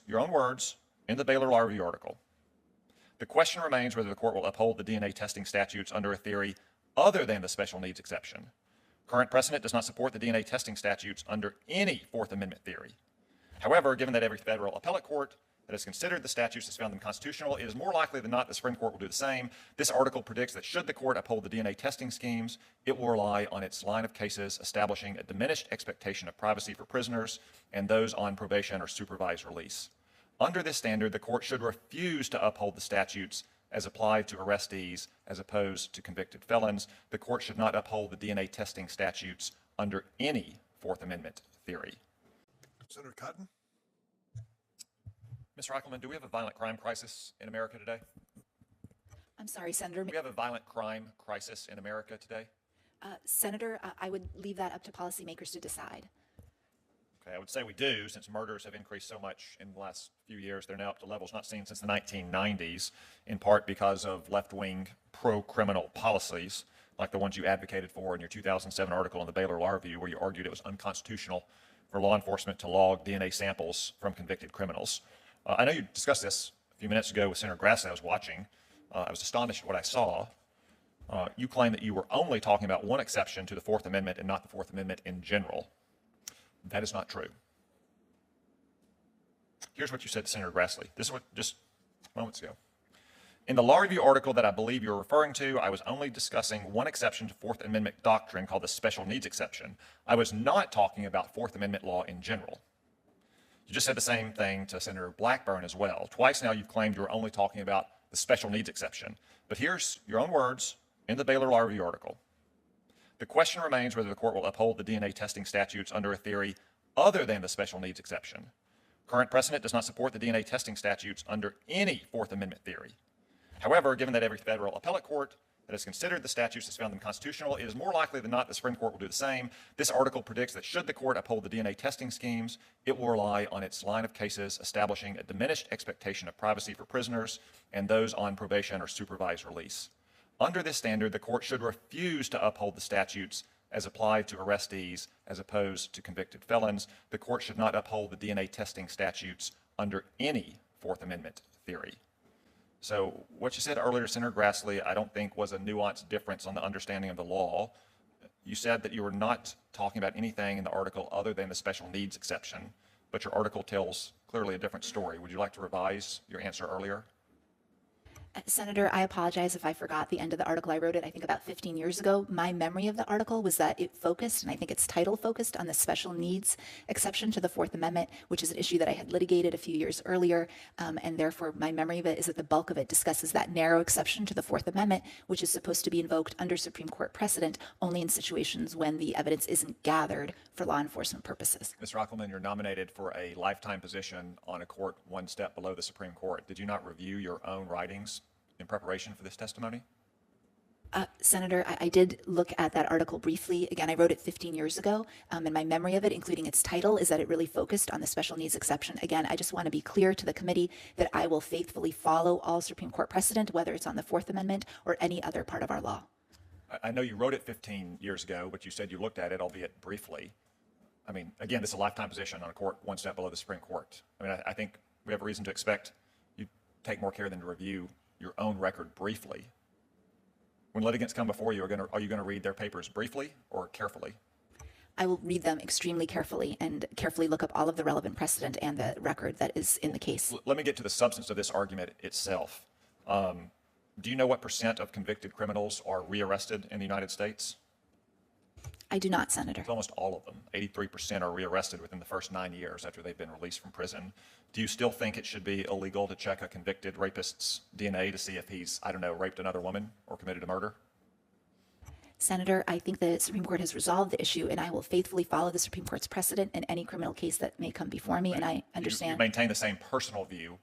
your own words, in the Baylor Law Review article. The question remains whether the court will uphold the DNA testing statutes under a theory other than the special needs exception. Current precedent does not support the DNA testing statutes under any Fourth Amendment theory. However, given that every federal appellate court that has considered the statutes has found them constitutional, it is more likely than not the Supreme Court will do the same. This article predicts that should the court uphold the DNA testing schemes, it will rely on its line of cases establishing a diminished expectation of privacy for prisoners and those on probation or supervised release. Under this standard, the court should refuse to uphold the statutes as applied to arrestees as opposed to convicted felons. The court should not uphold the DNA testing statutes under any Fourth Amendment theory. Senator Cotton? Mr. Eichelman, do we have a violent crime crisis in America today? I'm sorry, Senator. Do we have a violent crime crisis in America today? Senator, I would leave that up to policymakers to decide. Okay, I would say we do, since murders have increased so much in the last few years. They're now up to levels not seen since the 1990s, in part because of left-wing pro-criminal policies, like the ones you advocated for in your 2007 article in the Baylor Law Review, where you argued it was unconstitutional for law enforcement to log DNA samples from convicted criminals. I know you discussed this a few minutes ago with Senator Grassley. I was watching. I was astonished at what I saw. You claim that you were only talking about one exception to the Fourth Amendment and not the Fourth Amendment in general. That is not true. Here's what you said to Senator Grassley. This is what just moments ago. In the Law Review article that I believe you're referring to, I was only discussing one exception to Fourth Amendment doctrine called the special needs exception. I was not talking about Fourth Amendment law in general. You just said the same thing to Senator Blackburn as well. Twice now you've claimed you're only talking about the special needs exception. But here's your own words in the Baylor Law Review article. The question remains whether the court will uphold the DNA testing statutes under a theory other than the special needs exception. Current precedent does not support the DNA testing statutes under any Fourth Amendment theory. However, given that every federal appellate court that has considered the statutes has found them constitutional, it is more likely than not the Supreme Court will do the same. This article predicts that should the court uphold the DNA testing schemes, it will rely on its line of cases establishing a diminished expectation of privacy for prisoners and those on probation or supervised release. Under this standard, the court should refuse to uphold the statutes as applied to arrestees as opposed to convicted felons. The court should not uphold the DNA testing statutes under any Fourth Amendment theory. So what you said earlier, Senator Grassley, I don't think was a nuanced difference on the understanding of the law. You said that you were not talking about anything in the article other than the special needs exception, but your article tells clearly a different story. Would you like to revise your answer earlier? Senator, I apologize if I forgot the end of the article. I wrote it, I think, about 15 years ago. My memory of the article was that it focused, and I think its title focused, on the special needs exception to the Fourth Amendment, which is an issue that I had litigated a few years earlier. And therefore, my memory of it is that the bulk of it discusses that narrow exception to the Fourth Amendment, which is supposed to be invoked under Supreme Court precedent only in situations when the evidence isn't gathered for law enforcement purposes. Mr. Eichelman, you're nominated for a lifetime position on a court one step below the Supreme Court. Did you not review your own writings in preparation for this testimony? Senator, I did look at that article briefly. Again, I wrote it 15 years ago, and my memory of it, including its title, is that it really focused on the special needs exception. Again, I just want to be clear to the committee that I will faithfully follow all Supreme Court precedent, whether it's on the Fourth Amendment or any other part of our law. I know you wrote it 15 years ago, but you said you looked at it, albeit briefly. I mean, again, this is a lifetime position on a court one step below the Supreme Court. I mean, I think we have a reason to expect you take more care than to review your own record briefly. When litigants come before you, are you going to read their papers briefly or carefully? I will read them extremely carefully and carefully look up all of the relevant precedent and the record that is in the case. Let me get to the substance of this argument itself. Do you know what % of convicted criminals are rearrested in the United States? I do not, Senator. It's almost all of them. 83% are rearrested within the first 9 years after they've been released from prison. Do you still think it should be illegal to check a convicted rapist's DNA to see if he's, I don't know, raped another woman or committed a murder? Senator, I think the Supreme Court has resolved the issue, and I will faithfully follow the Supreme Court's precedent in any criminal case that may come before me, and I understand. You maintain the same personal view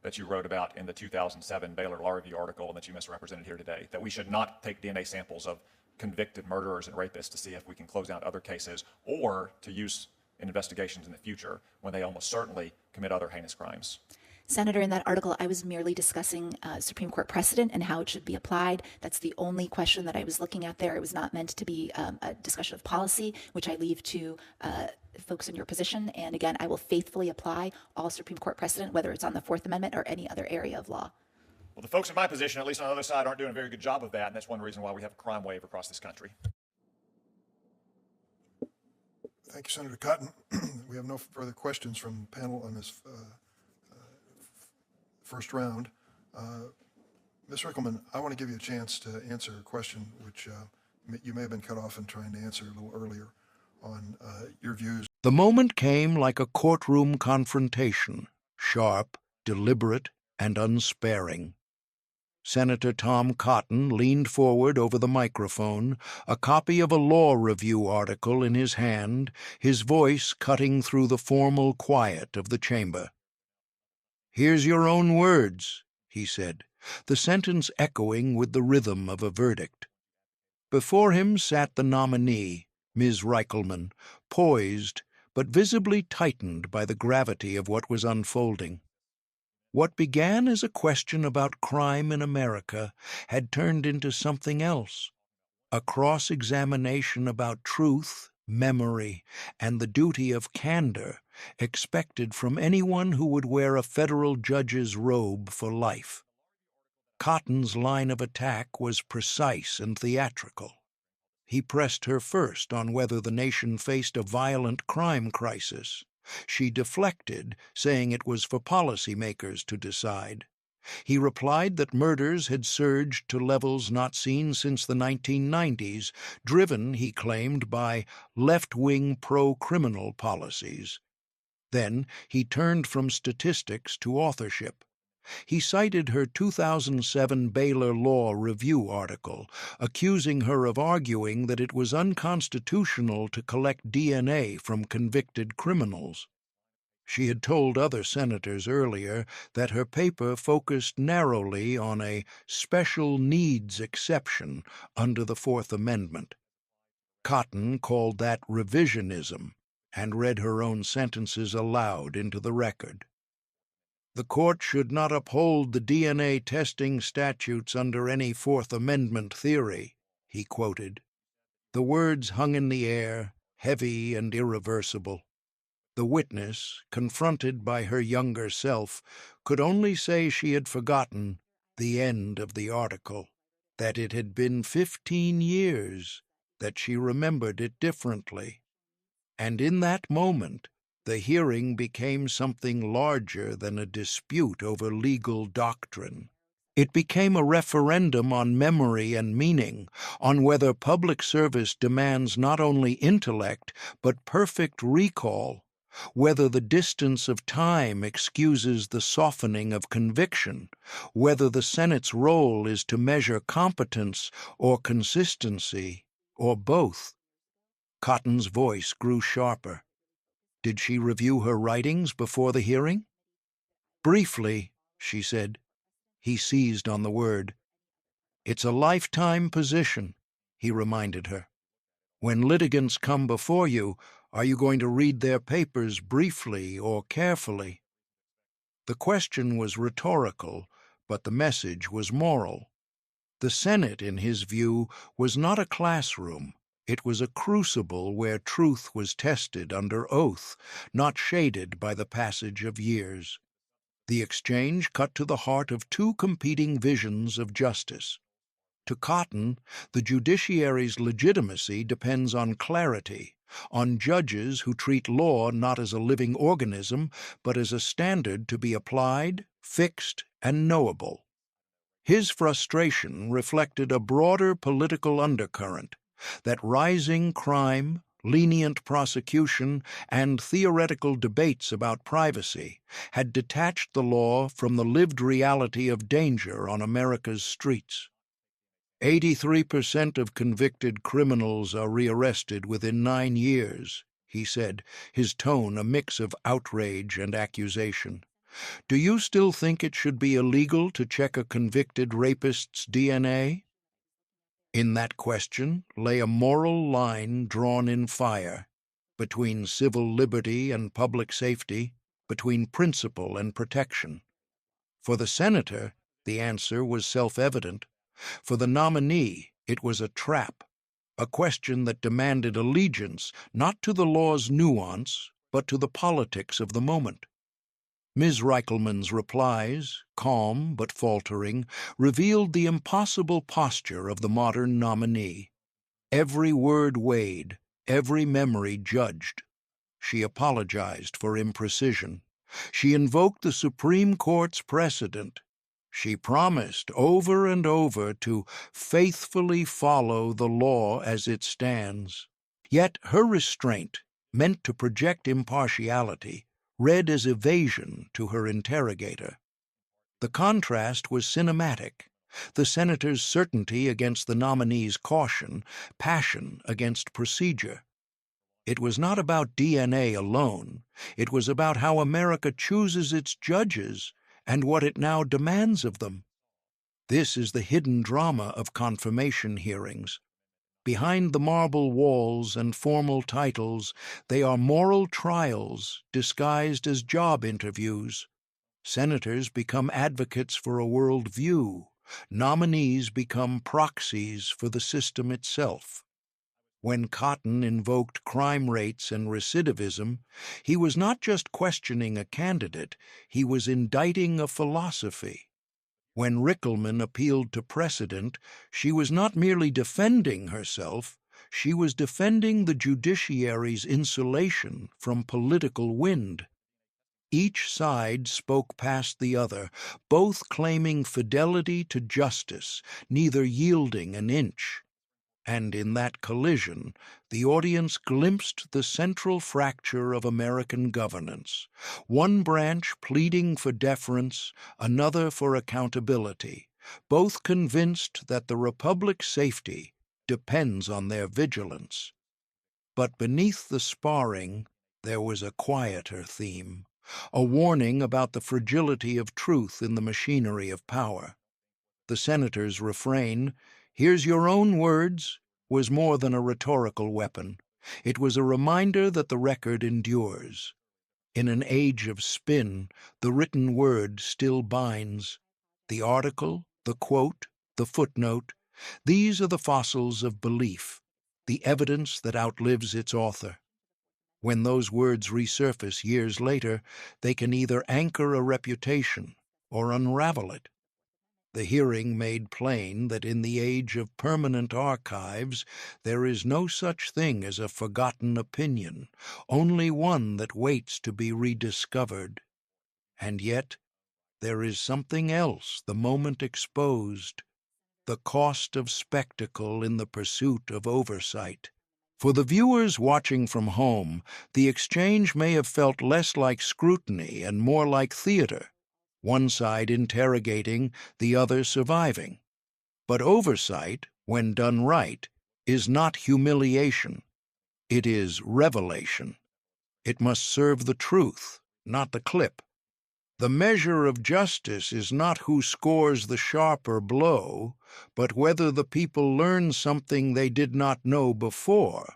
that you wrote about in the 2007 Baylor Law Review article and that you misrepresented here today, that we should not take DNA samples of convicted murderers and rapists to see if we can close out other cases or to use in investigations in the future when they almost certainly commit other heinous crimes. Senator, in that article, I was merely discussing Supreme Court precedent and how it should be applied. That's the only question that I was looking at there. It was not meant to be a discussion of policy, which I leave to folks in your position. And again, I will faithfully apply all Supreme Court precedent, whether it's on the Fourth Amendment or any other area of law. Well, the folks in my position, at least on the other side, aren't doing a very good job of that, and that's one reason why we have a crime wave across this country. Thank you, Senator Cotton. We have no further questions from the panel on this first round. Ms. Rickleman, I want to give you a chance to answer a question which you may have been cut off in trying to answer a little earlier on your views. The moment came like a courtroom confrontation, sharp, deliberate, and unsparing. Senator Tom Cotton leaned forward over the microphone, a copy of a law review article in his hand, his voice cutting through the formal quiet of the chamber. "Here's your own words," he said, the sentence echoing with the rhythm of a verdict. Before him sat the nominee, Ms. Rickleman, poised, but visibly tightened by the gravity of what was unfolding. What began as a question about crime in America had turned into something else, a cross-examination about truth, memory, and the duty of candor expected from anyone who would wear a federal judge's robe for life. Cotton's line of attack was precise and theatrical. He pressed her first on whether the nation faced a violent crime crisis. She deflected, saying it was for policymakers to decide. He replied that murders had surged to levels not seen since the 1990s, driven, he claimed, by left-wing pro-criminal policies. Then he turned from statistics to authorship. He cited her 2007 Baylor Law Review article, accusing her of arguing that it was unconstitutional to collect DNA from convicted criminals. She had told other senators earlier that her paper focused narrowly on a special needs exception under the Fourth Amendment. Cotton called that revisionism and read her own sentences aloud into the record. "The court should not uphold the DNA testing statutes under any Fourth Amendment theory," he quoted. The words hung in the air, heavy and irreversible. The witness, confronted by her younger self, could only say she had forgotten the end of the article, that it had been 15 years, that she remembered it differently. And in that moment, the hearing became something larger than a dispute over legal doctrine. It became a referendum on memory and meaning, on whether public service demands not only intellect but perfect recall, whether the distance of time excuses the softening of conviction, whether the Senate's role is to measure competence or consistency, or both. Cotton's voice grew sharper. Did she review her writings before the hearing? "Briefly," she said. He seized on the word. "It's a lifetime position," he reminded her. "When litigants come before you, are you going to read their papers briefly or carefully?" The question was rhetorical, but the message was moral. The Senate, in his view, was not a classroom. It was a crucible where truth was tested under oath, not shaded by the passage of years. The exchange cut to the heart of two competing visions of justice. To Cotton, the judiciary's legitimacy depends on clarity, on judges who treat law not as a living organism, but as a standard to be applied, fixed, and knowable. His frustration reflected a broader political undercurrent, that rising crime, lenient prosecution, and theoretical debates about privacy had detached the law from the lived reality of danger on America's streets. 83% of convicted criminals are rearrested within 9 years, he said, his tone a mix of outrage and accusation. Do you still think it should be illegal to check a convicted rapist's DNA? In that question lay a moral line drawn in fire, between civil liberty and public safety, between principle and protection. For the senator, the answer was self-evident. For the nominee, it was a trap, a question that demanded allegiance not to the law's nuance, but to the politics of the moment. Ms. Reichelman's replies, calm but faltering, revealed the impossible posture of the modern nominee. Every word weighed, every memory judged. She apologized for imprecision. She invoked the Supreme Court's precedent. She promised over and over to faithfully follow the law as it stands. Yet her restraint, meant to project impartiality, read as evasion to her interrogator. The contrast was cinematic. The senator's certainty against the nominee's caution, passion against procedure. It was not about DNA alone. It was about how America chooses its judges and what it now demands of them. This is the hidden drama of confirmation hearings. Behind the marble walls and formal titles, they are moral trials disguised as job interviews. Senators become advocates for a world view. Nominees become proxies for the system itself. When Cotton invoked crime rates and recidivism, he was not just questioning a candidate, he was indicting a philosophy. When Reichelman appealed to precedent, she was not merely defending herself, she was defending the judiciary's insulation from political wind. Each side spoke past the other, both claiming fidelity to justice, neither yielding an inch. And in that collision, the audience glimpsed the central fracture of American governance, one branch pleading for deference, another for accountability, both convinced that the Republic's safety depends on their vigilance. But beneath the sparring, there was a quieter theme, a warning about the fragility of truth in the machinery of power. The senator's refrain, "Here's your own words," was more than a rhetorical weapon. It was a reminder that the record endures. In an age of spin, the written word still binds. The article, the quote, the footnote, these are the fossils of belief, the evidence that outlives its author. When those words resurface years later, they can either anchor a reputation or unravel it. The hearing made plain that in the age of permanent archives, there is no such thing as a forgotten opinion, only one that waits to be rediscovered. And yet, there is something else the moment exposed, the cost of spectacle in the pursuit of oversight. For the viewers watching from home, the exchange may have felt less like scrutiny and more like theater, one side interrogating, the other surviving. But oversight, when done right, is not humiliation. It is revelation. It must serve the truth, not the clip. The measure of justice is not who scores the sharper blow, but whether the people learn something they did not know before.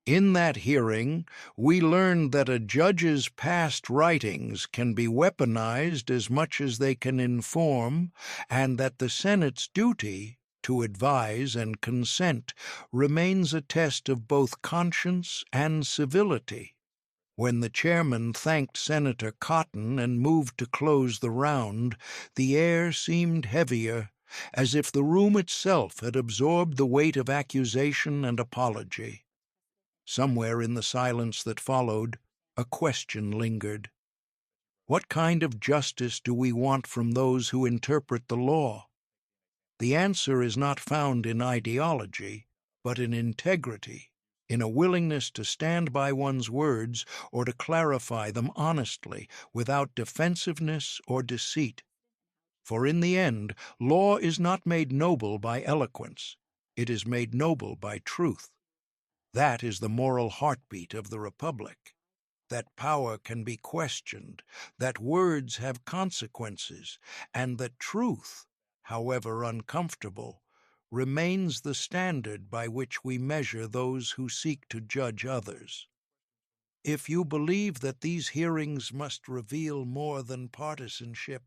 In that hearing, we learned that a judge's past writings can be weaponized as much as they can inform, and that the Senate's duty, to advise and consent, remains a test of both conscience and civility. When the chairman thanked Senator Cotton and moved to close the round, the air seemed heavier, as if the room itself had absorbed the weight of accusation and apology. Somewhere in the silence that followed, a question lingered. What kind of justice do we want from those who interpret the law? The answer is not found in ideology, but in integrity, in a willingness to stand by one's words or to clarify them honestly, without defensiveness or deceit. For in the end, law is not made noble by eloquence. It is made noble by truth. That is the moral heartbeat of the Republic, that power can be questioned, that words have consequences, and that truth, however uncomfortable, remains the standard by which we measure those who seek to judge others. If you believe that these hearings must reveal more than partisanship,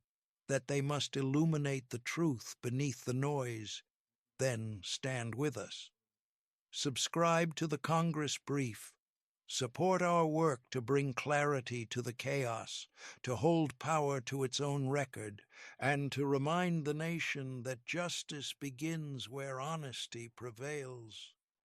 that they must illuminate the truth beneath the noise, then stand with us. Subscribe to the Congress Brief. Support our work to bring clarity to the chaos, to hold power to its own record, and to remind the nation that justice begins where honesty prevails.